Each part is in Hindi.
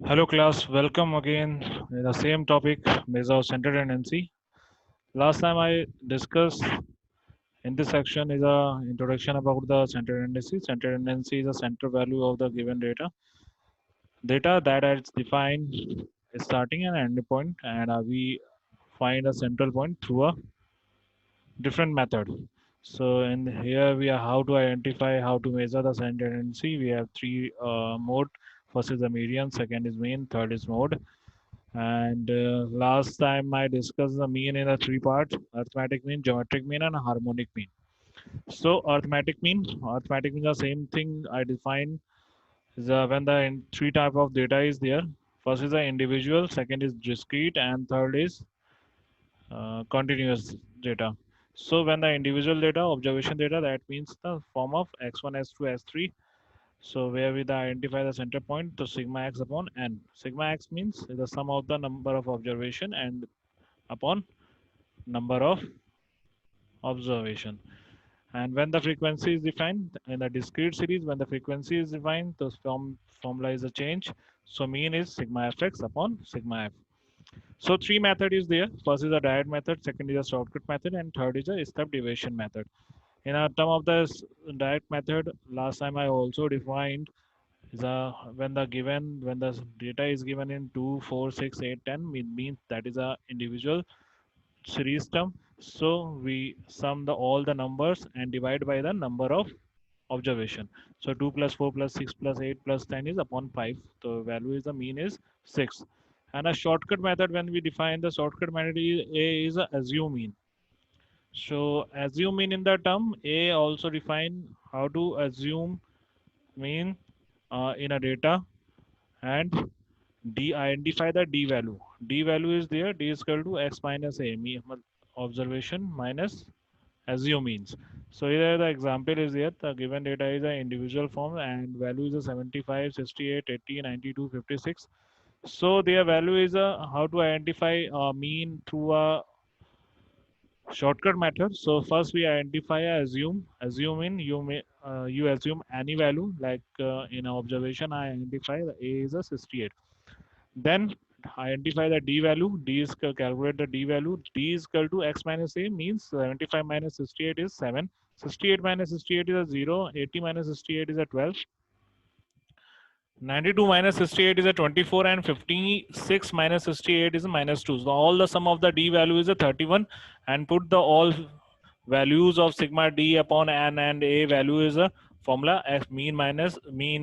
Hello class, welcome again. The same topic, measure of center tendency. Last time I discussed in this section is a introduction about the center tendency. Center tendency is a center value of the given data. Data that is defined a starting and ending point, and we find a central point through a different method. So in here we are how to identify, how to measure the center tendency. We have three mode. First is the median, second is mean, third is mode. And last time I discussed the mean in a three parts: arithmetic mean, geometric mean, and harmonic mean. So arithmetic mean the same thing I define is when the three type of data is there. First is the individual, second is discrete, and third is continuous data. So when the individual data, observation data, that means the form of x1, s2, s3. So where we identify the center point to sigma x upon n. Sigma x means the sum of the number of observation and upon number of observation. And when the frequency is defined in the discrete series, when the frequency is defined, the formula is a change. So mean is sigma fx upon sigma f. So three method is there. First is a direct method, second is a shortcut method, and third is a step deviation method. In a term of the direct method, last time I also defined is a when the data is given in 2, 4, 6, 8, 10 means that is a individual series term. So we sum the all the numbers and divide by the number of observation. So 2 plus 4 plus 6 plus 8 plus 10 is upon 5. The value is the mean is 6. And a shortcut method, when we define the shortcut method, is a assume mean. So assume mean in the term A also define how to assume mean in a data, and D identify the D value. D value is there. D is equal to x minus A, observation minus assume means. So here the example is here. The given data is an individual form and value is a 75, 68, 80, 92, 56. So their value is a how to identify mean through a shortcut method. So first we identify a assume. Assume in you assume any value, like in observation I identify the A is a 68. Then identify the D value. D is calculate the D value. D is equal to x minus A means 75 minus 68 is 7. 68 minus 68 is a 0. 80 minus 68 is a 12. 92 minus 68 is a 24, and 56 minus 68 is a minus 2. So all the sum of the D value is a 31, and put the all values of sigma D upon n, and A value is a formula x mean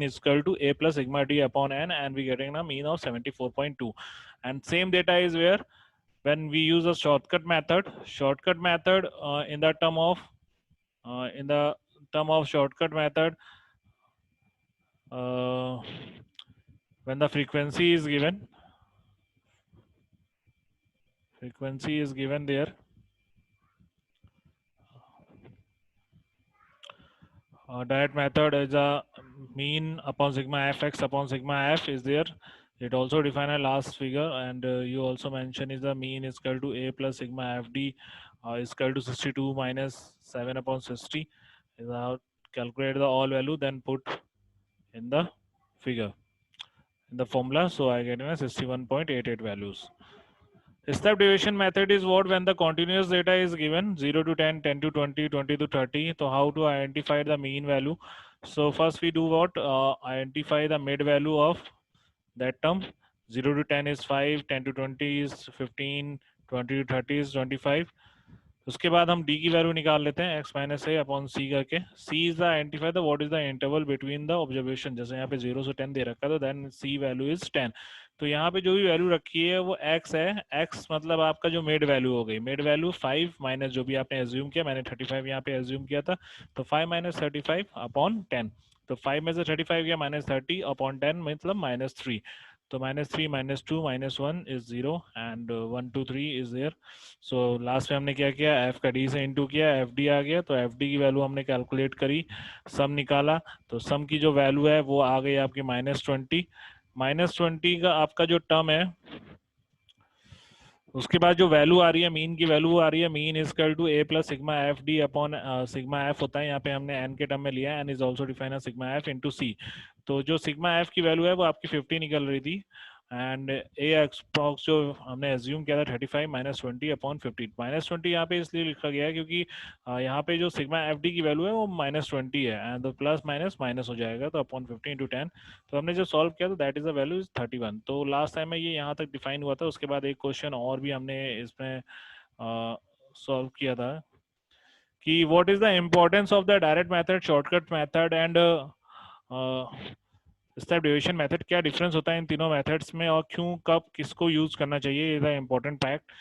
is equal to A plus sigma D upon n, and we getting a mean of 74.2. And same data is where when we use a shortcut method in the term of shortcut method, uh, when the frequency is given there, that method is a mean upon sigma fx upon sigma f is there. It also define a last figure, and you also mention is the mean is equal to A plus sigma fd is equal to 62 minus 7 upon 60. Is how calculate the all value, then put in the figure in the formula. So I get a 61.88 values. Step deviation method is what when the continuous data is given 0 to 10, 10 to 20, 20 to 30. So how to identify the mean value? So first we do what? Identify the mid value of that term. 0 to 10 is 5, 10 to 20 is 15, 20 to 30 is 25. उसके बाद हम d की वैल्यू निकाल लेते हैं x माइनस ए अपॉन सी करके. c is the identify the what is the interval between the observation. जैसे यहाँ पे 0 से 10 दे रखा है, तो देन c वैल्यू इज 10. तो यहाँ पे जो भी वैल्यू रखी है वो x है. x मतलब आपका जो मिड वैल्यू हो गई. मिड वैल्यू 5 माइनस जो भी आपने एज्यूम किया, मैंने 35 यहाँ पे एज्यूम किया था, तो 5 माइनस 35 अपॉन 10. तो 5 में से 35 गया माइनस 30 अपॉन 10 मतलब माइनस 3. तो -3 -2 -1 is 0 and 1 2 3 is there. So last में हमने क्या किया, एफ का डी से इंटू किया, एफ डी आ गया. तो एफ डी की वैल्यू हमने कैलकुलेट करी, सम निकाला. तो सम की जो वैल्यू है वो आ गई आपकी -20. -20 का आपका जो टर्म है उसके बाद जो वैल्यू आ रही है, मीन की वैल्यू आ रही है, mean is equal to A plus sigma F D upon sigma F होता है, यहाँ पे हमने एन के टर्म में लिया है, N is also define as sigma F into C. तो जो सिग्मा एफ की वैल्यू है वो आपकी 50 निकल रही थी, एंड ए एक्सप्रॉक्स जो हमने एज्यूम किया था 35 माइनस 20 अपॉन 50। माइनस 20 यहाँ पे इसलिए लिखा गया है क्योंकि यहाँ पे जो सिग्मा एफ डी की वैल्यू है वो -20 है, एंड प्लस माइनस माइनस हो जाएगा, तो अपॉन 50 इंटू 10। तो हमने जो सॉल्व किया तो that is the value is 31। तो लास्ट टाइम में ये यहाँ तक डिफाइन हुआ था। उसके बाद एक क्वेश्चन और भी हमने इसमें सॉल्व किया था कि what is the importance of the direct method, shortcut method and step deviation method. क्या डिफरेंस होता है इन तीनों मेथड्स में और क्यों, कब, किसको यूज करना चाहिए, इज द इम्पोर्टेंट फैक्ट।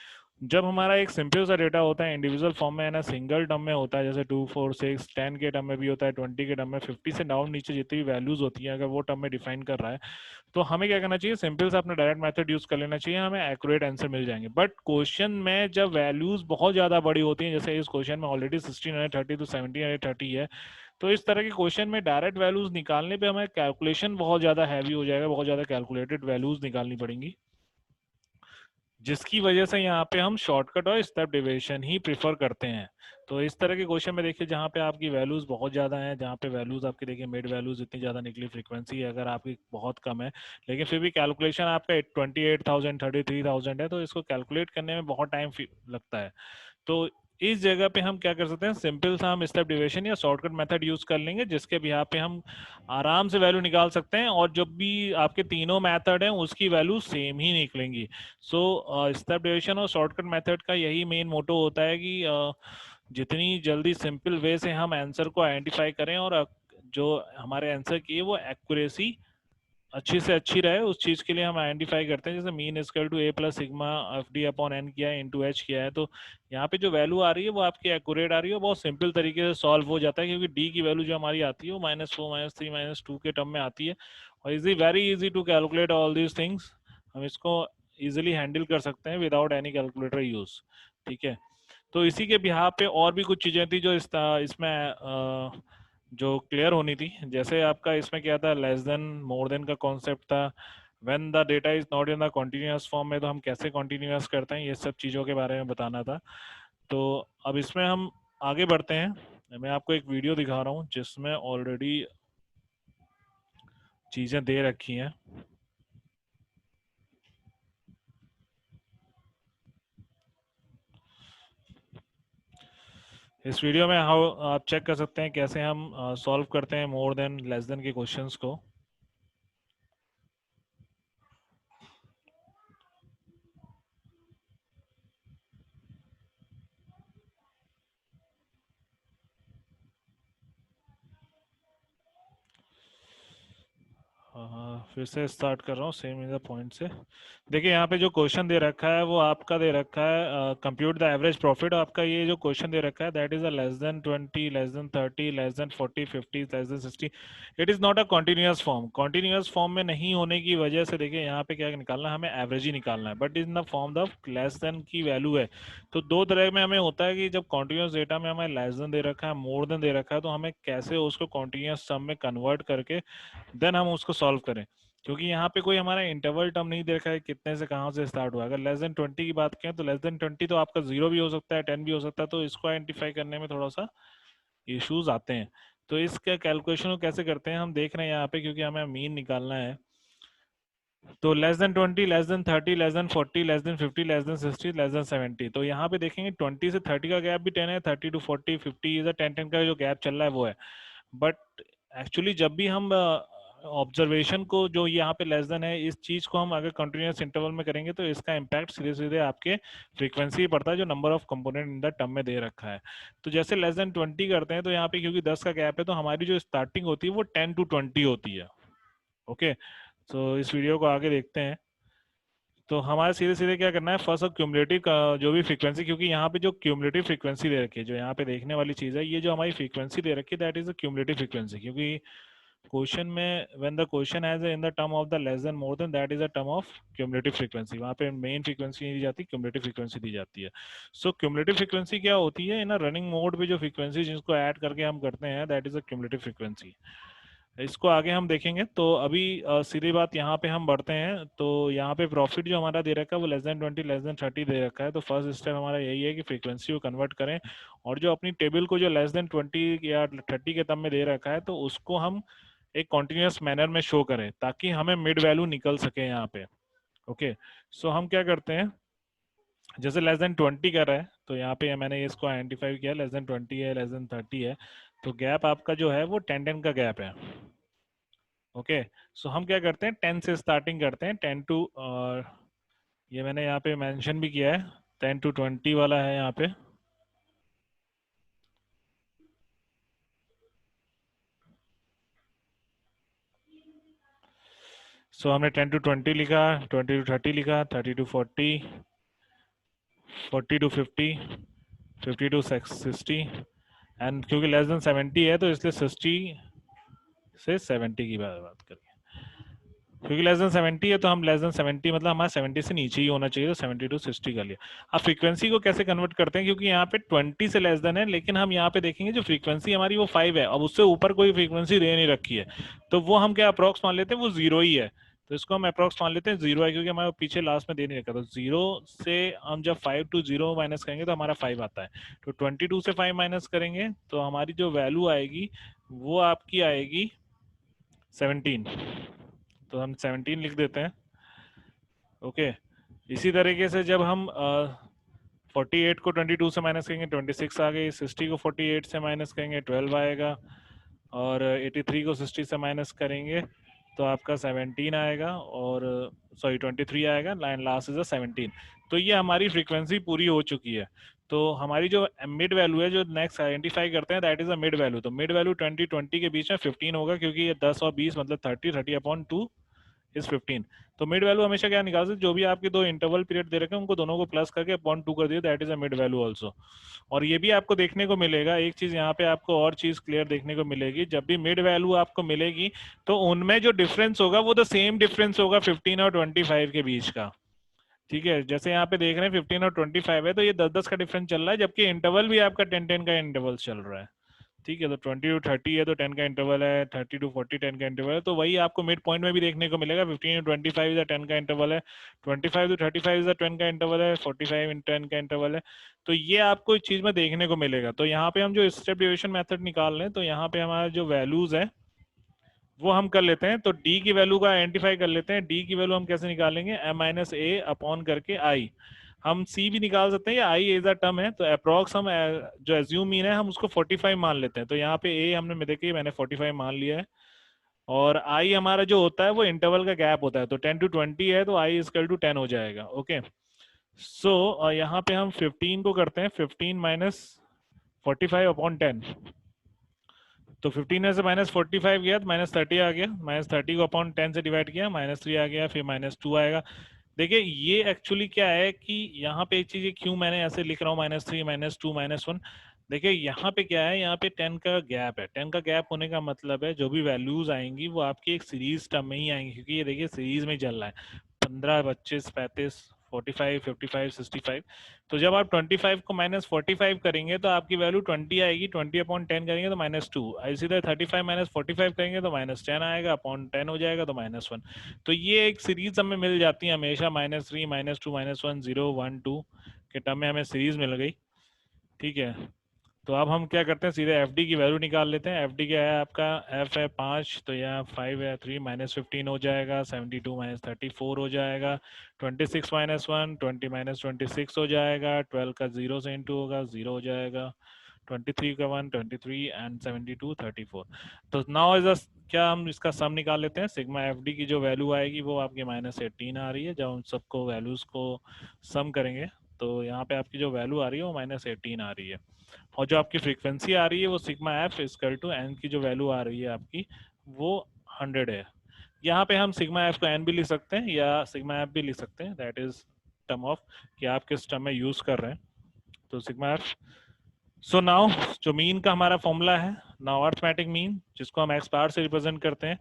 जब हमारा एक सिंपल सा डेटा होता है इंडिविजुअल फॉर्म में, है ना, सिंगल टर्म में होता है, जैसे 2 4 6 10 के टर्म में भी होता है, 20 के टर्म में, 50 से डाउन नीचे जितनी भी वैल्यूज होती हैं अगर वो टर्म में डिफाइन कर रहा है, तो हमें क्या करना चाहिए, सिंपल से अपना डायरेक्ट मेथड यूज कर लेना चाहिए, हमें एक्यूरेट आंसर मिल जाएंगे। बट क्वेश्चन में जब वैल्यूज बहुत ज्यादा बड़ी होती हैं, जैसे इस क्वेश्चन में ऑलरेडी 1630 to 1730 है, तो इस तरह के क्वेश्चन में डायरेक्ट वैल्यूज निकालने पे हमें कैलकुलेशन बहुत ज्यादा हैवी हो जाएगा, बहुत ज्यादा कैलकुलेटेड वैल्यूज निकालनी पड़ेंगी, जिसकी वजह से यहाँ पे हम शॉर्टकट और स्टेप डिविजन ही प्रिफर करते हैं। तो इस तरह के क्वेश्चन में देखिए जहाँ पे आपकी वैल्यूज बहुत ज़्यादा हैं, जहाँ पे वैल्यूज आपकी देखिए मिड वैल्यूज इतनी ज़्यादा निकली, फ्रीक्वेंसी अगर आपकी बहुत कम है, लेकिन फिर भी कैलकुलेशन आपका 28,000 33,000 है, तो इसको कैलकुलेट करने में बहुत टाइम लगता है। तो इस जगह पे हम क्या कर सकते हैं, सिंपल सा हम स्टेप डिविजन या शॉर्टकट मेथड यूज कर लेंगे, जिसके बिहाफ पे हम आराम से वैल्यू निकाल सकते हैं, और जब भी आपके तीनों मेथड हैं उसकी वैल्यू सेम ही निकलेंगी। सो स्टेप डिविजन और शॉर्टकट मेथड का यही मेन मोटो होता है कि जितनी जल्दी सिंपल वे से हम आंसर को आइडेंटिफाई करें, और जो हमारे आंसर की है वो एक्यूरेसी अच्छी से अच्छी रहे, उस चीज के लिए हम आइडेंटिफाई करते हैं। जैसे mean equal to A plus sigma F D upon N किया है, इंटू एच किया है, तो यहाँ पे जो वैल्यू आ रही है वो आपकी एक्यूरेट आ रही है, बहुत सिंपल तरीके से सॉल्व हो जाता है, क्योंकि डी की वैल्यू जो हमारी आती है वो -4 -3 -2 के टर्म में आती है, और easy very easy to calculate all these things. हम इसको इजिली हैंडल कर सकते हैं विदाउट एनी कैलकुलेटर यूज। ठीक है, तो इसी के बिहाफ पे और भी कुछ चीजें थी जो इसमें जो क्लियर होनी थी। जैसे आपका इसमें क्या था, लेस देन मोर देन का कॉन्सेप्ट था, when the data is not in the continuous form में तो हम कैसे कॉन्टिन्यूअस करते हैं, ये सब चीज़ों के बारे में बताना था। तो अब इसमें हम आगे बढ़ते हैं। मैं आपको एक वीडियो दिखा रहा हूँ जिसमें ऑलरेडी चीज़ें दे रखी हैं। इस वीडियो में हाउ आप चेक कर सकते हैं कैसे हम सॉल्व करते हैं मोर देन लेस देन के क्वेश्चंस को। फिर से स्टार्ट कर रहा हूँ सेम इज पॉइंट से। देखिए यहाँ पे जो क्वेश्चन दे रखा है वो आपका दे रखा है कंप्यूट द एवरेज प्रॉफिट। आपका ये जो क्वेश्चन दे रखा है that is a less than 20, less than 30, less than 40, 50, less than 60। It is not a continuous form. Continuous form में नहीं होने की वजह से देखिए यहाँ पे क्या निकालना है, हमें एवरेज ही निकालना है, but in the form of less than की वैल्यू है। तो दो तरह में हमें होता है कि जब कॉन्टिन्यूअस डेटा में हमें लेस देन दे रखा है, मोर देन दे रखा है, तो हमें कैसे उसको कॉन्टिन्यूअस सम में कन्वर्ट करके देन हम उसको सॉल्व करें। क्योंकि यहाँ पे कोई हमारा इंटरवल टर्म नहीं दे रखा है कितने से कहाँ से स्टार्ट हुआ। अगर लेस देन 20 की बात करें तो लेस देन 20 तो आपका 0 भी हो सकता है, 10 भी हो सकता है, तो इसको आइडेंटिफाई करने में थोड़ा सा इश्यूज आते हैं। तो इसका कैलकुलेशन को कैसे करते हैं हम देख रहे हैं यहाँ पे, क्योंकि हमें मीन निकालना है। तो less than 20, less than 30, less than 40, less than 50, less than 60, less than 70। तो यहाँ पे देखेंगे 20 से 30 का गैप भी 10 है, 30 टू 40, 50 इज 10 का जो गैप चल रहा है वो है। बट एक्चुअली जब भी हम ऑब्जर्वेशन को जो यहाँ पे लेस देन है, इस चीज को हम अगर कंटिन्यूअस इंटरवल में करेंगे तो इसका इम्पैक्ट सीधे सीधे आपके फ्रीक्वेंसी पड़ता है जो number of component in the term में दे रखा है। तो जैसे लेस देन 20 करते हैं तो यहाँ पे क्योंकि 10 का गैप है तो हमारी जो स्टार्टिंग होती है वो 10 to 20 होती है। ओके, तो इस वीडियो को आगे देखते हैं। तो हमारे सीधे सीधे क्या करना है, फर्स्ट क्यूमुलेटिव जो भी फ्रीक्वेंसी, क्योंकि यहाँ पे जो क्यूमुलेटिव फ्रीक्वेंसी दे रखी है, जो यहाँ पे देखने वाली चीज है, ये जो हमारी फ्रीक्वेंसी दे रखी है that is a cumulative frequency. क्योंकि क्वेश्चन में when the question has in the term of the less than more than that is a term of cumulative frequency, वहाँ पे मेन फ्रीक्वेंसी नहीं दी जाती, क्यूमुलेटिव फ्रीक्वेंसी दी जाती है। सो क्यूमुलेटिव फ्रीक्वेंसी क्या होती है, इन रनिंग मोड पे जो फ्रीक्वेंसी जिसको ऐड करके हम करते हैं that is a cumulative frequency. इसको आगे हम देखेंगे। तो अभी सीधी बात यहाँ पे हम बढ़ते हैं। तो यहाँ पे प्रॉफिट जो हमारा दे रखा है वो <20 <30 दे रखा है। तो फर्स्ट स्टेप हमारा यही है कि फ्रीक्वेंसी को कन्वर्ट करें, और जो अपनी टेबल को जो <20 या 30 के टर्म में दे रखा है तो उसको हम एक कॉन्टिन्यूस मैनर में शो करें ताकि हमें मिड वैल्यू निकल सके यहाँ पे। ओके, सो हम क्या करते हैं, जैसे <20 कर रहा है तो यहाँ पे मैंने इसको आइडेंटिफाई किया, <20 है, <30 है, तो गैप आपका जो है वो 10-10 का गैप है। ओके, सो हम क्या करते हैं, 10 से स्टार्टिंग करते हैं, 10 टू, और ये मैंने यहाँ पे मेंशन भी किया है, 10 टू 20 वाला है यहाँ पे। सो हमने 10 टू 20 लिखा, 20 टू 30 लिखा, 30 टू 40, 40 टू 50, 50 टू 60, एंड क्योंकि <70 है तो इसलिए 60 से 70 की बात करें, क्योंकि <70 है तो हम <70 मतलब हमारा 70 से नीचे ही होना चाहिए, तो 70 टू 60 कर लिया। अब फ्रीक्वेंसी को कैसे कन्वर्ट करते हैं, क्योंकि यहाँ पे 20 से लेस देन है, लेकिन हम यहाँ पे देखेंगे जो फ्रीक्वेंसी हमारी वो 5 है, अब उससे ऊपर कोई फ्रीक्वेंसी दे नहीं रखी है, तो वो हम क्या अप्रोक्स मान लेते हैं, वो जीरो ही है। तो इसको हम अप्रोक्स मान लेते हैं जीरो है, क्योंकि हमारे पीछे लास्ट में दे नहीं रखा। तो जीरो से हम जब 5 टू 0 माइनस करेंगे तो हमारा 5 आता है। तो 22 से 5 माइनस करेंगे तो हमारी जो वैल्यू आएगी वो आपकी आएगी 17। तो हम 17 लिख देते हैं। ओके, इसी तरीके से जब हम 48 को 22 से माइनस करेंगे 26 आ गई, 60 को 48 से माइनस करेंगे 12 आएगा, और 83 को 60 से माइनस करेंगे तो आपका 17 आएगा, और सॉरी 23 आएगा, लाइन लास्ट इज 17। तो ये हमारी फ्रीक्वेंसी पूरी हो चुकी है। तो हमारी जो मिड वैल्यू है, जो नेक्स्ट आइडेंटिफाई करते हैं, that is a mid value. तो मिड वैल्यू 20 के बीच में 15 होगा, क्योंकि ये 10 और 20 मतलब 30 अपॉन 2 इज 15। तो मिड वैल्यू हमेशा क्या निकाल सकते, जो भी आपके दो इंटरवल पीरियड दे रखे हैं उनको दोनों को प्लस करके अपॉन 2 कर दिया, that is a mid value also. और ये भी आपको देखने को मिलेगा एक चीज, यहाँ पे आपको और चीज क्लियर देखने को मिलेगी, जब भी मिड वैल्यू आपको मिलेगी तो उनमें जो डिफरेंस होगा वो द सेम डिफरेंस होगा 15 और 25 के बीच का। ठीक है, जैसे यहाँ पे देख रहे हैं 15 और 25 है, तो ये 10-10 का डिफरेंस चल रहा है, जबकि इंटरवल भी आपका 10-10 का इंटरवल चल रहा है। ठीक है, तो 20 टू 30 है तो 10 का इंटरवल है, 30 टू 40 10 का इंटरवल है, तो वही आपको मिड पॉइंट में भी देखने को मिलेगा। 15 टू 25 इज 10 का इंटरवल है, 25 टू 35 इज 10 का इंटरवल है, 45 इन 10 का इंटरवल है। तो ये आपको इस चीज में देखने को मिलेगा। तो यहाँ पे हम जो स्टेप डिविजन मेथड निकाल रहे हैं, तो यहाँ पे हमारा जो वैल्यूज है वो हम कर लेते हैं। तो डी की वैल्यू का आइडेंटिफाई कर लेते हैं। डी की वैल्यू हम कैसे निकालेंगे, m माइनस ए अपॉन करके आई। हम सी भी निकाल सकते हैं, या आई एज अ टर्म है, तो अप्रोक्स हम जो एज्यूम मीन है हम उसको 45 मान लेते हैं। तो यहाँ पे ए हमने में देखिए मैंने 45 मान लिया है, और आई हमारा जो होता है वो इंटरवल का गैप होता है, तो 10 टू 20 है तो आई इजकल टू 10 हो जाएगा। ओके, सो यहाँ पे हम 15 को करते हैं, 15 माइनस 45 अपॉन 10। तो 15 में से -45 गया तो -30 आ गया, -30 को अपॉन 10 से डिवाइड किया, -3 आ गया, फिर -2 आएगा। देखिए ये एक्चुअली क्या है कि यहाँ पे एक चीज, क्यों मैंने ऐसे लिख रहा हूँ -3 -2 -1। देखिए यहाँ पे क्या है, यहाँ पे 10 का गैप है। 10 का गैप होने का मतलब है जो भी वैल्यूज आएंगी वो आपकी एक सीरीज टर्म में ही आएंगी, क्योंकि ये देखिए सीरीज में चल रहा है, 15 25 35 45 55 65। तो जब आप 25 को -45 करेंगे तो आपकी वैल्यू 20 आएगी, 20 अपॉन 10 करेंगे तो -2। इसी तरह 35 -45 करेंगे तो -10 आएगा, अपॉन 10 हो जाएगा तो -1। तो ये एक सीरीज हमें मिल जाती है हमेशा, -3 -2 -1 0 1 2 के टर्म में हमें सीरीज मिल गई। ठीक है, तो अब हम क्या करते हैं, सीधे एफ डी की वैल्यू निकाल लेते हैं। एफ डी क्या है आपका, एफ है 5, तो यहाँ 5 है 3 -15 हो जाएगा, 72 -34 हो जाएगा, 26 -1 20 -26 हो जाएगा, 12 का 0 से इंटू होगा 0 हो जाएगा, 23 का 1 23 एंड 72 34। तो नाउ इज क्या हम इसका सम निकाल लेते हैं। सिग्मा एफ डी की जो वैल्यू आएगी वो आपकी -18 आ रही है। जब हम सबको वैल्यूज को सम करेंगे तो यहाँ पे आपकी जो वैल्यू आ रही है वो -18 आ रही है, और जो आपकी फ्रीक्वेंसी आ रही है वो sigma F equal to N की जो वैल्यू आ रही है आपकी वो 100 है। यहाँ पे हम सिग्मा एफ को एन भी लिख सकते हैं या सिग्मा एफ भी लिख सकते हैं, दैट इज टर्म ऑफ कि आप किस टर्म में यूज कर रहे हैं। तो सिग्मा एफ, सो नाउ जो मीन का हमारा फॉर्मूला है, नाउ अर्थमेटिक मीन जिसको हम एक्स बार से रिप्रेजेंट करते हैं,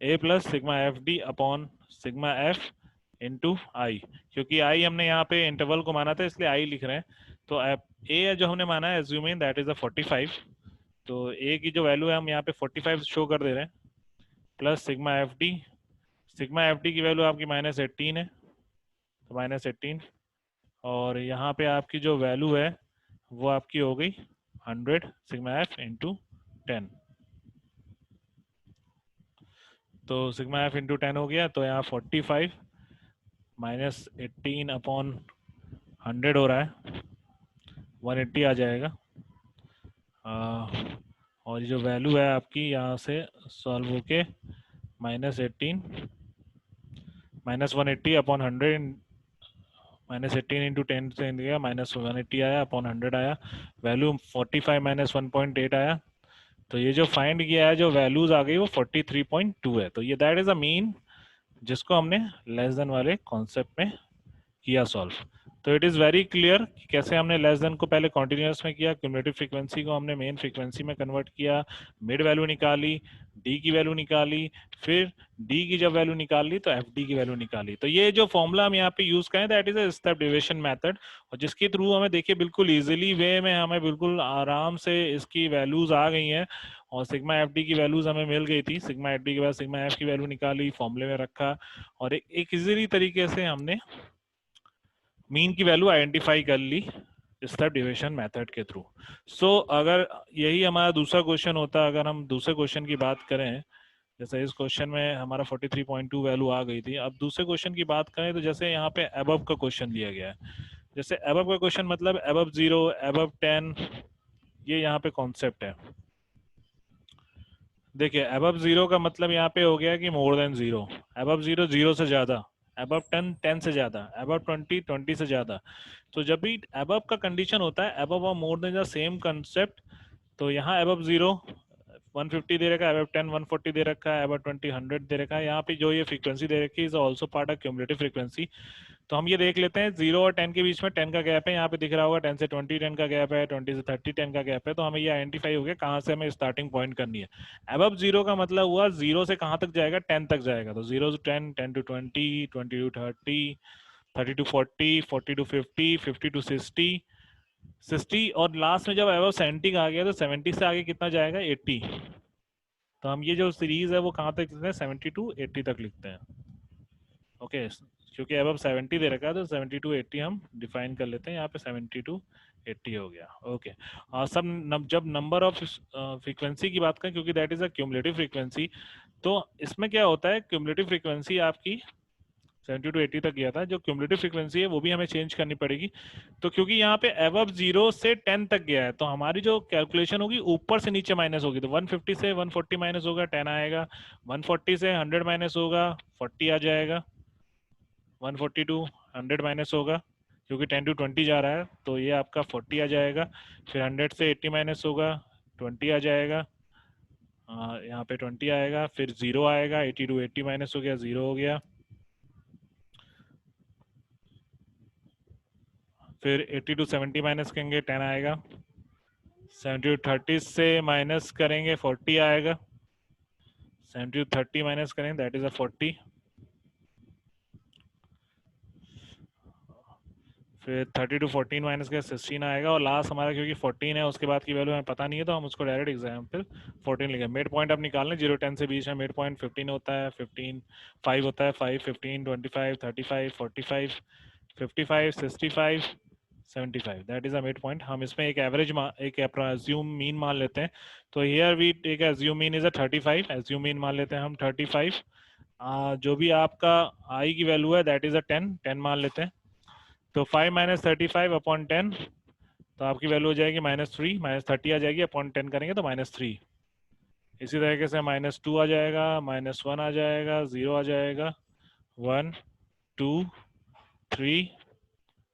A plus sigma F D upon sigma F into I. क्योंकि आई हमने यहाँ पे इंटरवल को माना था इसलिए आई लिख रहे हैं। तो ए जो हमने माना है एज्यूमिंग दैट इज अ 45, तो ए की जो वैल्यू है हम यहाँ पे 45 शो कर दे रहे हैं। Plus sigma F D. Sigma F D की वैल्यू आपकी -18 है, तो -18, और यहाँ पे आपकी जो वैल्यू है वो आपकी हो गई 100 सिग्मा एफ इंटू 10। तो सिग्मा एफ इंटू 10 हो गया, तो यहाँ 45 -18 अपॉन 100 हो रहा है, 180 आ जाएगा। और ये जो वैल्यू है आपकी यहाँ से सॉल्व होके -18 -180 अपॉन 100, -18 इंटू 10 से गया, -180 आया अपॉन 100 आया, वैल्यू 45 -1.8 आया। तो ये जो फाइंड किया है, जो वैल्यूज आ गई वो 43.2 है। तो ये दैट इज अ मीन जिसको हमने लेस देन वाले कॉन्सेप्ट में किया सॉल्व। तो इट इज़ वेरी क्लियर कि कैसे हमने लेस देन को पहले कॉन्टिन्यूस में किया, क्यूमुलेटिव फ्रीक्वेंसी को हमने मेन फ्रीक्वेंसी में कन्वर्ट किया, मिड वैल्यू निकाली, डी की वैल्यू निकाली, फिर डी की जब वैल्यू निकाल ली तो एफ डी की वैल्यू निकाली। तो ये जो फॉर्मूला हम यहाँ पे यूज करें that is a step deviation method, और जिसके थ्रू हमें देखिए बिल्कुल इजीली वे में हमें बिल्कुल आराम से इसकी वैल्यूज आ गई हैं, और सिग्मा एफ डी की वैल्यूज हमें मिल गई थी। सिग्मा एफ डी के बाद सिग्मा एफ की वैल्यू निकाली, फॉर्मूले में रखा, और एक इजीली तरीके से हमने मीन की वैल्यू आइडेंटिफाई कर ली स्टेप डेविएशन मेथड के थ्रू। सो अगर यही हमारा दूसरा क्वेश्चन होता, अगर हम दूसरे क्वेश्चन की बात करें, जैसे इस क्वेश्चन में हमारा 43.2 वैल्यू आ गई थी। अब दूसरे क्वेश्चन की बात करें तो जैसे यहाँ पे अबव का क्वेश्चन दिया गया है, जैसे अबव का क्वेश्चन मतलब अबव 0, अबव 10, ये यहाँ पे कॉन्सेप्ट है। देखिए अबव 0 का मतलब यहाँ पे हो गया कि मोर देन 0, अबव 0 0 से ज्यादा, अबव 10 10 से ज्यादा, अबव 20 20 से ज्यादा। तो जब भी अबव का कंडीशन होता है, अबव और more than the same concept, तो यहाँ अबव 0 150 दे रखा है, अबव 10 140 दे रखा है, अबव 20 100 दे रखा है। यहाँ पे जो ये फ्रीक्वेंसी दे रखी है is also part of cumulative frequency. तो हम ये देख लेते हैं 0 और 10 के बीच में 10 का गैप है, यहाँ पे दिख रहा होगा 10 से 20 10 का गैप है, 20 से 30 10 का गैप है। तो हमें ये आइडेंटिफाई हो गया कहाँ से हमें स्टार्टिंग पॉइंट करनी है। अबव 0 का मतलब हुआ 0 से कहाँ तक जाएगा, 10 तक जाएगा। तो 0 to 10, 10 to 20, 20 to 30, 30 to 40, 40 to 50, 50 to 60, 60, और लास्ट में जब अबव 70 का आ गया तो 70 से आगे कितना जाएगा, 80। तो हम ये जो सीरीज है वो कहाँ तक लिखते हैं, 70 to 80 तक लिखते हैं। ओके, क्योंकि अब 70 दे रखा है तो 70 to 80 हम डिफाइन कर लेते हैं, यहाँ पे 70 to 80 हो गया। ओके, जब नंबर ऑफ फ्रीक्वेंसी की बात करें, क्योंकि that is a cumulative frequency, तो इसमें क्या होता है, क्यूमुलेटिव फ्रीक्वेंसी आपकी 70 to 80 तक गया था, जो क्यूमुलेटिव फ्रीक्वेंसी है वो भी हमें चेंज करनी पड़ेगी। तो क्योंकि यहाँ पे अबव 0 से 10 तक गया है, तो हमारी जो कैलकुलेशन होगी ऊपर से नीचे माइनस होगी। तो 150 से 140 माइनस होगा, 10 आएगा, 140 से 100 माइनस होगा, 40 आ जाएगा, 140 टू 100 माइनस होगा, क्योंकि 10 टू 20 जा रहा है तो ये आपका 40 आ जाएगा। फिर 100 से 80 माइनस होगा, 20 आ जाएगा, यहाँ पे 20 आएगा, फिर 0 आएगा, 80 टू 80 माइनस हो गया, 0 हो गया। फिर 80 टू 70 माइनस करेंगे, 10 आएगा, 70 टू 30 से माइनस करेंगे, 40 आएगा, 70 टू 30 माइनस करेंगे दैट इज अ 40, फिर 30 टू 14 माइनस का 16 आएगा, और लास्ट हमारा क्योंकि 14 है उसके बाद की वैल्यू हमें पता नहीं है तो हम उसको डायरेक्ट एग्जाम्पल 14 लिखे। मिड पॉइंट अब निकालना, 0 10 से बीच में मिड पॉइंट 15 होता है, 15 5 होता है, 5 15 25 35 45 55 65 75, that is a mid point. हम इसमें एक एवरेज एक एज्यूम मीन मान लेते हैं। तो here we take assume mean is a 35, assume mean मान लेते हैं हम 35। जो भी आपका आई की वैल्यू है दैट इज अ 10 मान लेते हैं। तो 5 माइनस 35 अपॉन 10, तो आपकी वैल्यू हो जाएगी -3, -30 आ जाएगी, अपॉन 10 करेंगे तो -3। इसी तरीके से -2 आ जाएगा, -1 आ जाएगा, 0 आ जाएगा, 1 2 3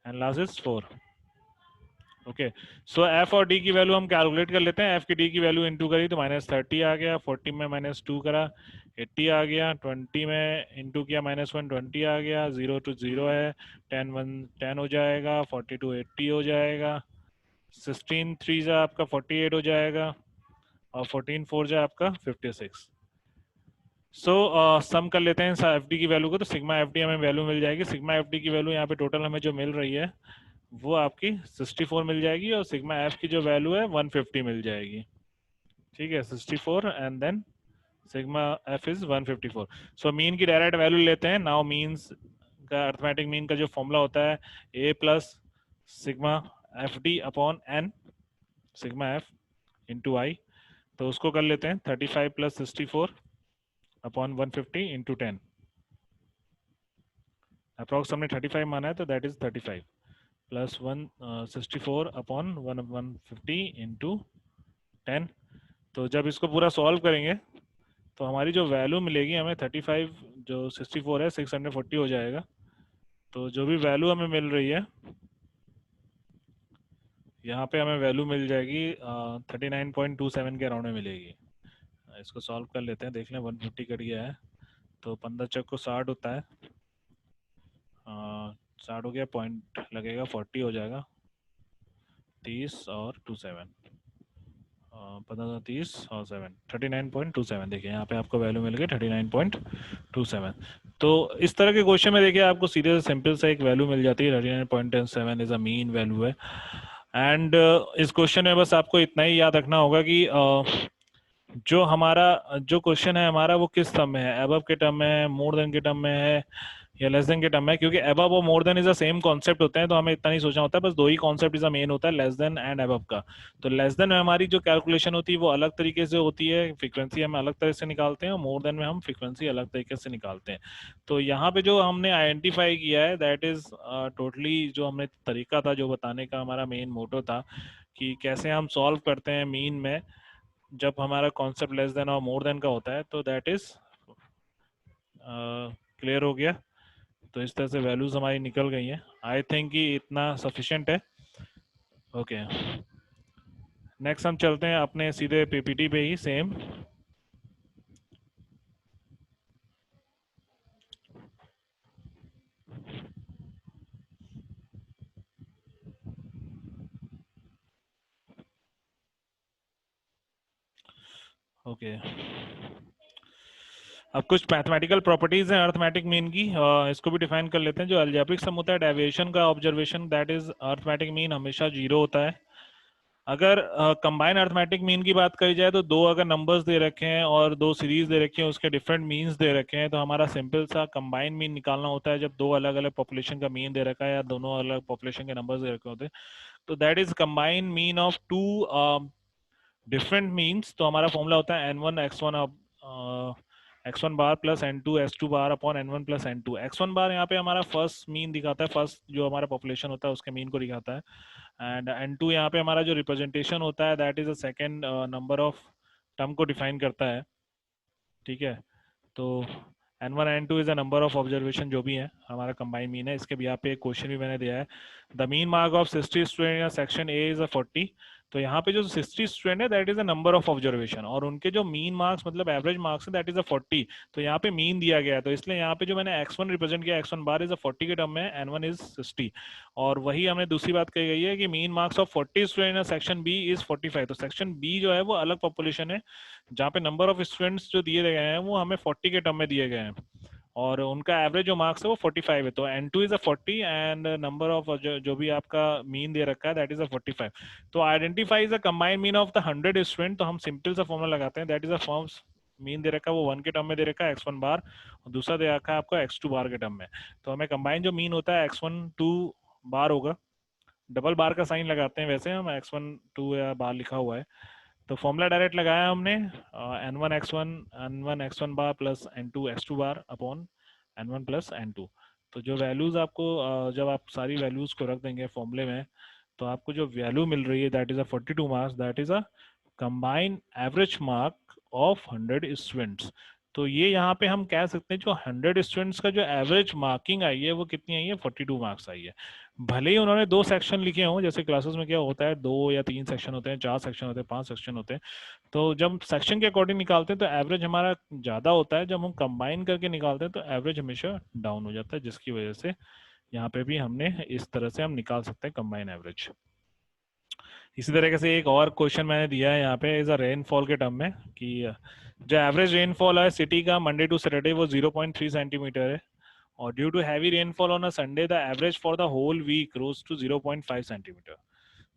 and last is 4। Okay, so F और डी की वैल्यू हम कैलकुलेट कर लेते हैं। एफ की डी की वैल्यू इंटू करी तो -30 आ गया, 40 में -2 करा 80 आ गया, 20 में इंटू किया -1 20 आ गया, 0 to 0 है, 10 1 10 हो जाएगा, 40 to 80 हो जाएगा, 16 3 जा आपका 48 हो जाएगा, और 14 4 जा आपका 56। सो सम कर लेते हैं एफ डी की वैल्यू को, तो सिग्मा एफ डी हमें वैल्यू मिल जाएगी। सिग्मा एफ डी की वैल्यू यहाँ पे टोटल हमें जो मिल रही है वो आपकी 64 मिल जाएगी, और सिग्मा एफ की जो वैल्यू है 150 मिल जाएगी। ठीक है, 64 and then sigma F is 154. So mean की डायरेक्ट वैल्यू लेते हैं. नाउ मीन्स का अर्थमेटिक मीन का जो फॉर्मूला होता है A plus sigma F D upon N, sigma F into I. तो उसको कर लेते हैं 35 प्लस 64 अपॉन 150 इंटू 10. अप्रॉक्स हमने 35 माना है तो that is 35 plus 164 upon 150 into 10. तो जब इसको पूरा सॉल्व करेंगे तो हमारी जो वैल्यू मिलेगी हमें 35 जो 64 है 640 हो जाएगा. तो जो भी वैल्यू हमें मिल रही है यहाँ पे हमें वैल्यू मिल जाएगी 39.27 के अराउंड में मिलेगी. इसको सॉल्व कर लेते हैं, देख लें 150 कट गया है तो 15 चक को 60 होता है. 60 हो गया, पॉइंट लगेगा 40 हो जाएगा. 30 और 27 15 30 और 7 39.27. देखिए यहाँ पे आपको वैल्यू मिल गई 39.27. तो इस तरह के क्वेश्चन में देखिए आपको सीधे सिंपल सा एक वैल्यू मिल जाती है. 39.7 इज अ मीन वैल्यू है. एंड इस क्वेश्चन में बस आपको इतना ही याद रखना होगा कि जो हमारा जो क्वेश्चन है हमारा वो किस टर्म में है, अबव के टर्म में है, मोर देन के टर्म में है या लेस देन के टर्म में. क्योंकि अबव और more than is the same concept होते हैं तो हमें इतना नहीं सोचना होता है, बस दो ही कॉन्सेप्ट इज द मेन होता है, लेस देन एंड अबव का. तो लेस देन में हमारी जो कैलकुलेशन होती है वो अलग तरीके से होती है, फ्रीक्वेंसी हम अलग तरह से निकालते हैं, और मोर देन में हम फ्रीक्वेंसी अलग तरीके से निकालते हैं. तो यहाँ पे जो हमने आइडेंटिफाई किया है दैट इज टोटली जो हमने तरीका था जो बताने का हमारा मेन मोटो था कि कैसे हम सॉल्व करते हैं मीन में जब हमारा कॉन्सेप्ट लेस देन और मोर देन का होता है. तो दैट इज क्लियर हो गया. तो इस तरह से वैल्यूज हमारी निकल गई हैं. आई थिंक कि इतना सफिशिएंट है. ओके, नेक्स्ट हम चलते हैं अपने सीधे पीपीटी पे ही सेम. ओके, अब कुछ मैथमेटिकल प्रॉपर्टीज हैं अर्थमेटिक मीन की, इसको भी डिफाइन कर लेते हैं. जो अलजेब्रिक सम होता है डेविएशन का observation that is arithmetic mean हमेशा जीरो होता है. अगर कंबाइन अर्थमेटिक मीन की बात करी जाए तो दो अगर नंबर्स दे रखे हैं और दो सीरीज दे रखी हैं उसके डिफरेंट मीन्स दे रखे हैं तो हमारा सिंपल सा कंबाइन मीन निकालना होता है जब दो अलग अलग पॉपुलेशन का मीन दे रखा है या दोनों अलग पॉपुलेशन के नंबर्स दे रखे होते हैं. तो that is combine mean of two different means. तो हमारा फॉर्मूला होता है x1 bar plus n2 s2 bar upon n1 plus n2. x1 bar यहाँ पे हमारा फर्स्ट मीन दिखाता है, फर्स्ट जो हमारा पॉपुलेशन होता है उसके मीन को दिखाता है. एंड n2 यहाँ पे हमारा जो रिप्रेजेंटेशन होता है that is a second number of term को डिफाइन करता है. ठीक है, तो n1 n2 is a number of observation जो भी है हमारा कंबाइन मीन है. इसके भी यहाँ पे एक क्वेश्चन भी मैंने दिया है. The mean mark of 60 student in section A is a 40. तो यहाँ पे जो 60 स्टूडेंट है that is a number of observation और उनके जो मीन मार्क्स मतलब एवरेज मार्क्स है दैट इज अ 40. तो यहाँ पे मीन दिया गया है तो इसलिए यहाँ पे जो मैंने x1 रिप्रेजेंट किया x1 बार इज अ 40 के टर्म में, n1 इज 60. और वही हमें दूसरी बात कही गई है कि mean marks of 40 student in section B is 45. तो सेक्शन बी जो है वो अलग पॉपुलेशन है जहाँ पे नंबर ऑफ स्टूडेंट्स जो दिए गए हैं वो हमें 40 के टर्म में दिए गए हैं और उनका एवरेज जो मार्क्स है वो 45 है. तो n2 is a 40 and number of जो भी आपका मीन दे रखा है दैट इज अ 45. तो identify is a combined mean of the 100 student. तो हम सिंपल सा फॉर्मूला लगाते हैं that is a forms mean they रखा है वो 1 के टर्म में दे रखा है x1 बार और दूसरा दे रखा है आपको x2 बार के टर्म में. तो हमें कंबाइन जो मीन होता है x1 2 बार होगा. डबल बार का साइन लगाते हैं वैसे हम x1 2 या बार लिखा हुआ है. तो फॉर्मूला डायरेक्ट लगाया हमने n1 x1 bar plus n2 x2 bar upon n1 plus n2. तो जो वैल्यूज आपको जब आप सारी वैल्यूज को रख देंगे फॉर्मूले में तो आपको जो वैल्यू मिल रही है that is a 42 marks. That is a combined average mark of 100 students. तो ये यहाँ पे हम कह सकते हैं जो 100 स्टूडेंट्स का जो एवरेज मार्किंग आई है वो कितनी आई है 42 मार्क्स आई है. भले ही उन्होंने दो सेक्शन लिखे हों, जैसे क्लासेस में क्या होता है 2 या 3 सेक्शन होते हैं, 4 सेक्शन होते हैं, 5 सेक्शन होते हैं. तो जब सेक्शन के अकॉर्डिंग निकालते हैं तो एवरेज हमारा ज़्यादा होता है, जब हम कंबाइन करके निकालते हैं तो एवरेज हमेशा डाउन हो जाता है, जिसकी वजह से यहाँ पे भी हमने इस तरह से हम निकाल सकते हैं कंबाइन एवरेज. इसी तरीके से एक और क्वेश्चन मैंने दिया है यहाँ पे इज अ रेनफॉल के टर्म में कि जो एवरेज रेनफॉल है सिटी का मंडे टू सैटरडे वो 0.3 सेंटीमीटर है और due to heavy rainfall on a Sunday the average for the whole week rose to 0.5 centimetre.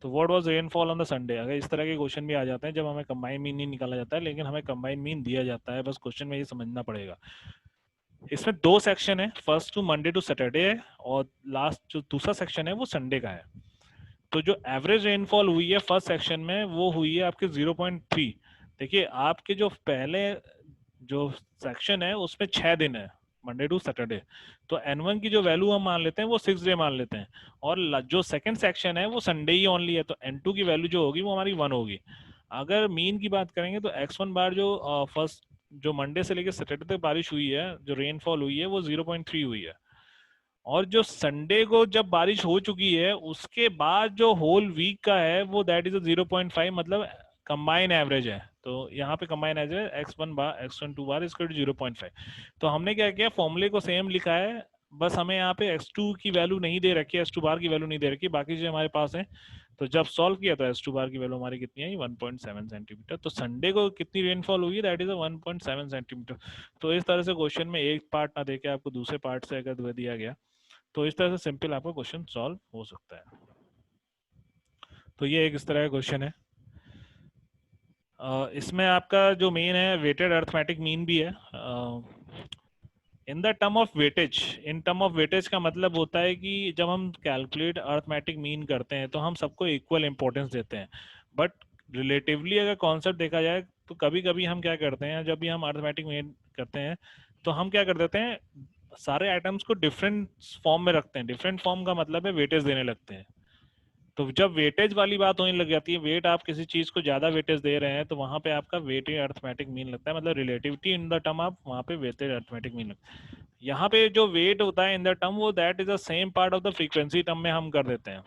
तो what was rainfall on the Sunday, अगर इस तरह के क्वेश्चन भी आ जाते हैं जब हमें कंबाइन मीन नहीं निकाला जाता है, लेकिन हमें कंबाइन मीन दिया जाता है, बस क्वेश्चन में ये समझना पड़ेगा। इसमें दो सेक्शन है, first two Monday to Saturday है, और लास्ट जो दूसरा सेक्शन है वो संडे का है। तो जो एवरेज रेनफॉल हुई है फर्स्ट सेक्शन में वो हुई है आपके 0.3। देखिए आपके जो पहले जो सेक्शन है उसमें 6 दिन है, मंडे टू सैटरडे, तो N1 की जो वैल्यू हम मान लेते हैं वो 6 डे मान लेते हैं, और जो सेकंड सेक्शन है वो संडे ही ओनली है, तो N2 की वैल्यू जो होगी वो हमारी 1 होगी। अगर मीन की बात करेंगे तो X1 बार जो फर्स्ट जो मंडे से लेकर सैटरडे तक बारिश हुई है, जो रेनफॉल हुई है वो 0.3 हुई है, और जो संडे को जब बारिश हो चुकी है उसके बाद जो होल वीक का है वो दैट इज 0.5, मतलब कंबाइन एवरेज है। तो यहाँ पे कंबाइन एवरेज x1 बार x12 बार इसको 0.5। तो हमने क्या किया, फॉर्मूले को सेम लिखा है, बस हमें यहाँ पे x2 की वैल्यू नहीं दे रखी है, x2 बार की वैल्यू नहीं दे रखी, बाकी जो हमारे पास है। तो जब सॉल्व किया तो s2 बार की वैल्यू हमारी कितनी आई, 1.7 सेंटीमीटर। तो संडे को कितनी रेनफॉल हुई, दैट इज 1.7 सेंटीमीटर। तो इस तरह से क्वेश्चन में एक पार्ट ना देके आपको दूसरे पार्ट से अगर दिया गया तो इस तरह से सिंपल आपका क्वेश्चन सॉल्व हो सकता है। तो ये एक इस तरह का क्वेश्चन है। इसमें आपका जो मेन है वेटेड अर्थमेटिक मीन भी है। In the term of weightage, in term of weightage का मतलब होता है कि जब हम कैलकुलेट अर्थमेटिक मीन करते हैं तो हम सबको इक्वल इंपॉर्टेंस देते हैं, बट रिलेटिवली अगर कॉन्सेप्ट देखा जाए तो कभी कभी हम क्या करते हैं, जब भी हम अर्थमेटिक मीन करते हैं तो हम क्या कर देते हैं, सारे आइटम्स को डिफरेंट फॉर्म में रखते हैं। डिफरेंट फॉर्म का मतलब है वेटेज देने लगते हैं। तो जब वेटेज वाली बात होने लग जाती है, वेट आप किसी चीज को ज्यादा वेटेज दे रहे हैं, तो वहां पे आपका वेटेड अर्थमेटिक मीन लगता है, मतलब रिलेटिविटी इन द टर्म आप वहां पे वेटेड अर्थमेटिक मीन लगता है। यहाँ पे जो वेट होता है इन द टर्म वो that is the same part of the frequency term में हम कर देते हैं।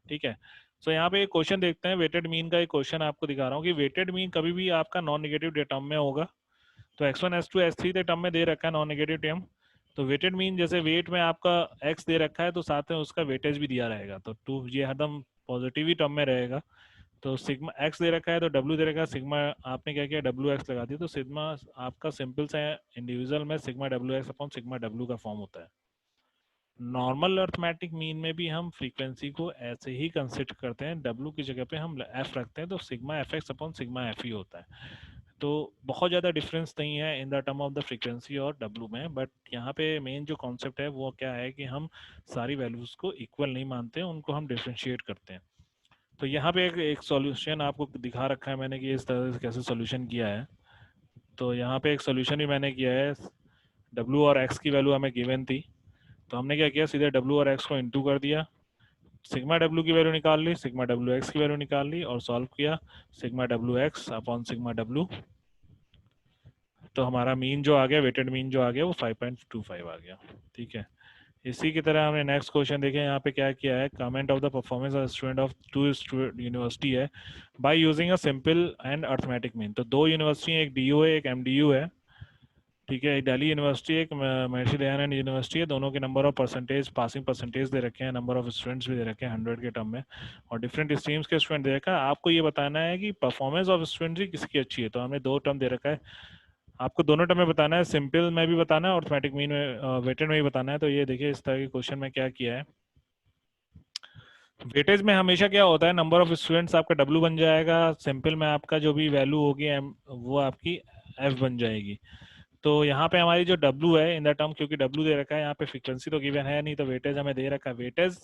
ठीक है। सो यहाँ पे एक क्वेश्चन देखते हैं, वेटेड मीन का एक क्वेश्चन आपको दिखा रहा हूँ कि वेटेड मीन कभी भी आपका नॉन नेगेटिव टर्म में होगा। तो x1 x2 x3 के टर्म में दे रखा है नॉन नेगेटिव टर्म। तो वेटेड मीन जैसे वेट में आपका x दे रखा है तो साथ में उसका वेटेज भी दिया रहेगा, तो टू ये हरदम पॉजिटिव ही टर्म में रहेगा। तो सिग्मा x दे रखा है तो w दे रखा है, सिग्मा आपने क्या किया wx लगा दिया, तो सिग्मा आपका सिंपल सा इंडिविजुअल में sigma wx upon sigma w का फॉर्म होता है। नॉर्मल अर्थमेटिक मीन में भी हम फ्रीक्वेंसी को ऐसे ही कंसिडर करते हैं, w की जगह पे हम f रखते हैं, तो sigma fx upon sigma f ही होता है। तो बहुत ज़्यादा डिफरेंस नहीं है in the term of the frequency और W में, बट यहाँ पे मेन जो कॉन्सेप्ट है वो क्या है कि हम सारी वैल्यूज़ को इक्वल नहीं मानते हैं, उनको हम डिफ्रेंशिएट करते हैं। तो यहाँ पे एक सॉल्यूशन आपको दिखा रखा है मैंने कि इस तरह से कैसे सॉल्यूशन किया है। तो यहाँ पे एक सॉल्यूशन भी मैंने किया है, W और X की वैल्यू हमें गिवन थी, तो हमने क्या किया, सीधे W और X को इंटू कर दिया, सिग्मा W की वैल्यू निकाल ली, सिग्मा WX की वैल्यू निकाल ली और सॉल्व किया, sigma WX upon sigma W। तो हमारा मीन जो आ गया, वेटेड मीन जो आ गया वो 5.25 आ गया। ठीक है। इसी की तरह हमने नेक्स्ट क्वेश्चन देखे, यहाँ पे क्या किया है, comment of the performance of student of two university है by using a simple and arithmetic mean. तो दो यूनिवर्सिटी, एक DU है एक MDU है। ठीक है, एक दिल्ली यूनिवर्सिटी एक महर्षि दयानंद यूनिवर्सिटी है, दोनों के number of percentage, passing percentage दे रखे हैं, नंबर ऑफ स्टूडेंट्स भी दे रखे हैं 100 के टर्म में, और डिफरेंट स्ट्रीम्स के स्टूडेंट दे रखा है। आपको ये बताना है कि परफॉर्मेंस ऑफ स्टूडेंट की किसकी अच्छी है। तो हमने दो टर्म दे रखा है, आपको दोनों टर्म में बताना है, सिंपल में भी बताना है और अर्थमेटिक मीन में वेटेड में भी बताना है। तो ये देखिए इस तरह के क्वेश्चन में क्या किया है, वेटेज में हमेशा क्या होता है, नंबर ऑफ स्टूडेंट्स आपका W बन जाएगा, सिंपल में आपका जो भी वैल्यू होगी वो आपकी F बन जाएगी। तो यहाँ पे हमारी जो W है इन द टर्म, क्योंकि W दे रखा है, यहाँ पे फ्रीक्वेंसी तो गिवन है नहीं, तो वेटेज हमें दे रखा है। वेटेज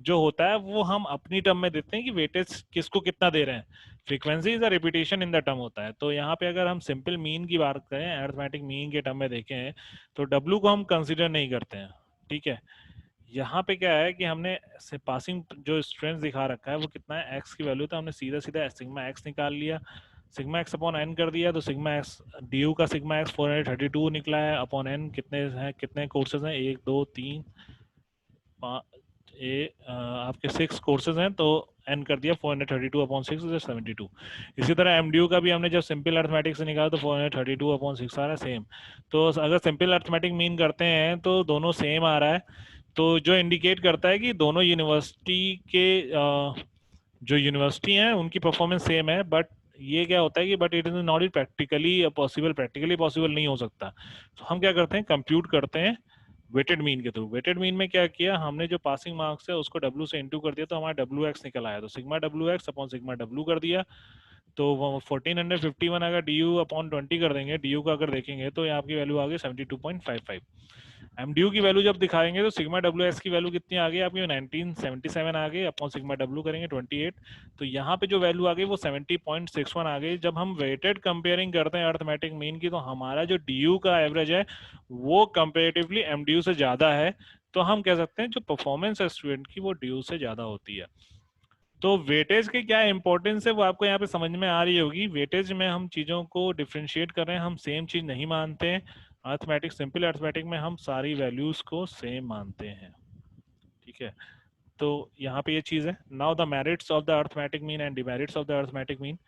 जो होता है वो हम अपनी टर्म में देते हैं कि वेटेज किसको कितना दे रहे हैं, frequency is a repetition in the term होता है। तो यहाँ पे अगर हम सिंपल मीन की बात करें, अर्थमेटिक मीन के टर्म में देखें, तो W को हम कंसिडर नहीं करते हैं। ठीक है। यहाँ पे क्या है कि हमने पासिंग जो स्ट्रेंथ दिखा रखा है वो कितना है, x की वैल्यू, तो हमने सीधा सीधा सिग्मा x निकाल लिया, सिग्मा x अपॉन n कर दिया, तो सिग्मा x DU का सिग्मा x 432 निकला है, अपॉन n कितने हैं, कितने कोर्सेज हैं, 1 2 3 5 आपके 6 कोर्सेज हैं, तो n कर दिया 432 अपॉन 6 इज 72। इसी तरह MDU का भी हमने जब सिंपल अर्थमेटिक से निकाला तो 432 अपॉन 6 आ रहा है सेम। तो अगर सिंपल अर्थमेटिक मीन करते हैं तो दोनों सेम आ रहा है, तो जो इंडिकेट करता है कि दोनों यूनिवर्सिटी के जो यूनिवर्सिटी हैं उनकी परफॉर्मेंस सेम है। बट ये क्या होता है कि but it is not practically possible, practically possible नहीं हो सकता। तो हम क्या करते हैं, कंप्यूट करते हैं वेटेड मीन के थ्रू। वेटेड मीन में क्या किया हमने, जो पासिंग मार्क्स है उसको W से इंटू कर दिया तो हमारा WX निकल आया, तो sigma WX upon sigma W कर दिया। तो 1451 अगर DU अपॉन 20 कर देंगे, DU का अगर देखेंगे तो यहाँ आपकी वैल्यू आ गई 72.55। MDU की वैल्यू जब दिखाएंगे तो सिग्मा WX की वैल्यू कितनी आ गई आपकी 1977 आ गई, अपॉन सिग्मा W करेंगे 28। तो यहाँ पे जो वैल्यू आ गई वो 70.61 आ गई। जब हम वेटेड कंपेयरिंग करते हैं अर्थमेटिक मीन की, तो हमारा जो DU का एवरेज है वो कंपेरेटिवली MDU से ज्यादा है। तो हम कह सकते हैं जो परफॉर्मेंस है स्टूडेंट की वो DU से ज्यादा होती है। तो वेटेज की क्या इंपॉर्टेंस है वो आपको यहाँ पे समझ में आ रही होगी। वेटेज में हम चीजों को डिफ्रेंशिएट कर रहे हैं, हम सेम चीज नहीं मानते हैं। अर्थमेटिक, सिंपल अर्थमेटिक में हम सारी वैल्यूज को सेम मानते हैं, ठीक है। तो यहाँ पे ये चीज है। Now the merits of the arithmetic mean and demerits of the arithmetic mean.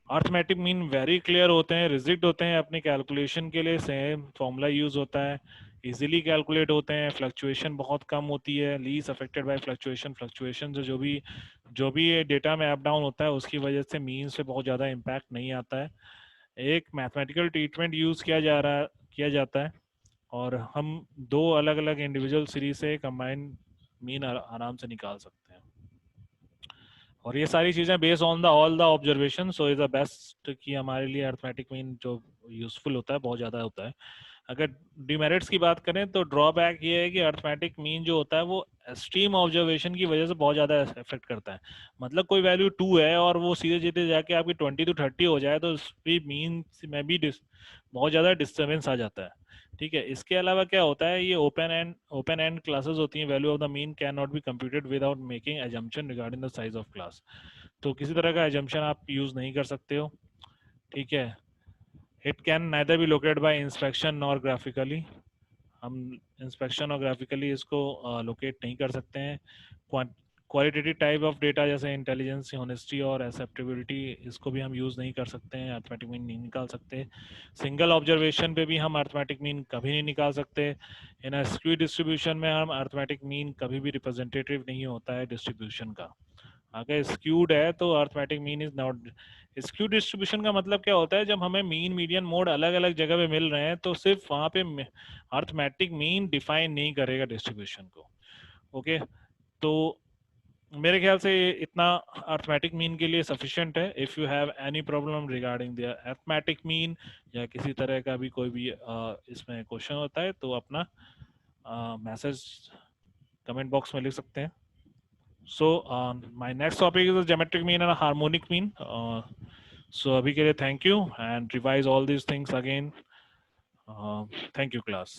Arithmetic mean very clear होते हैं, रिजिक्ड होते हैं, अपनी कैलकुलेशन के लिए सेम फॉर्मूला यूज होता है, इजीली कैलकुलेट होते हैं, फ्लक्चुएशन बहुत कम होती है, least affected by fluctuation. Fluctuation से जो भी डेटा में अप डाउन होता है उसकी वजह से मीन से बहुत ज़्यादा इम्पैक्ट नहीं आता है। एक मैथमेटिकल ट्रीटमेंट यूज़ किया जाता है, और हम दो अलग अलग इंडिविजुअल सीरीज से कंबाइन मीन आराम से निकाल सकते हैं। और ये सारी चीजें based on the all the observation, so is the best कि हमारे लिए अर्थमेटिक मीन जो यूजफुल होता है बहुत ज्यादा होता है। अगर डिमेरिट्स की बात करें तो ड्रॉबैक ये है कि अर्थमेटिक मीन जो होता है वो एक्सट्रीम ऑब्जर्वेशन की वजह से बहुत ज्यादा इफेक्ट करता है। मतलब कोई वैल्यू 2 है और वो सीधे सीधे जाके आपकी 20 to 30 हो जाए तो उस भी मीन में भी बहुत ज्यादा डिस्टर्बेंस आ जाता है, ठीक है। इसके अलावा क्या होता है, ये ओपन एंड क्लासेस होती हैं। Value of the mean can not be computed without making assumption regarding the size of class. तो किसी तरह का एजम्पशन आप यूज नहीं कर सकते हो, ठीक है। It can neither be located bye inspection nor graphically. हम इंस्पेक्शन और ग्राफिकली इसको लोकेट नहीं कर सकते हैं। क्वालिटेटिव टाइप ऑफ डेटा जैसे इंटेलिजेंस, होनेस्टी और एक्सेप्टेबिलिटी, इसको भी हम यूज़ नहीं कर सकते हैं, अर्थमेटिक मीन नहीं निकाल सकते। सिंगल ऑब्जर्वेशन पे भी हम अर्थमेटिक मीन कभी नहीं निकाल सकते। इन स्क्यू डिस्ट्रीब्यूशन में हम अर्थमेटिक मीन कभी भी रिप्रेजेंटेटिव नहीं होता है डिस्ट्रीब्यूशन का। अगर स्क्यूड है तो arithmetic mean is not. Skew distribution का मतलब क्या होता है, जब हमें मीन मीडियन मोड अलग अलग जगह पे मिल रहे हैं तो सिर्फ वहां पे अर्थमेटिक मीन डिफाइन नहीं करेगा डिस्ट्रीब्यूशन को। ओके, तो मेरे ख्याल से इतना अर्थमेटिक मीन के लिए सफिशिएंट है। If you have any problem regarding the arithmetic mean या किसी तरह का भी कोई भी इसमें क्वेश्चन होता है तो अपना मैसेज कमेंट बॉक्स में लिख सकते हैं। So my next topic is the geometric mean and a harmonic mean. So abhi ke liye thank you and revise all these things again. Thank you class.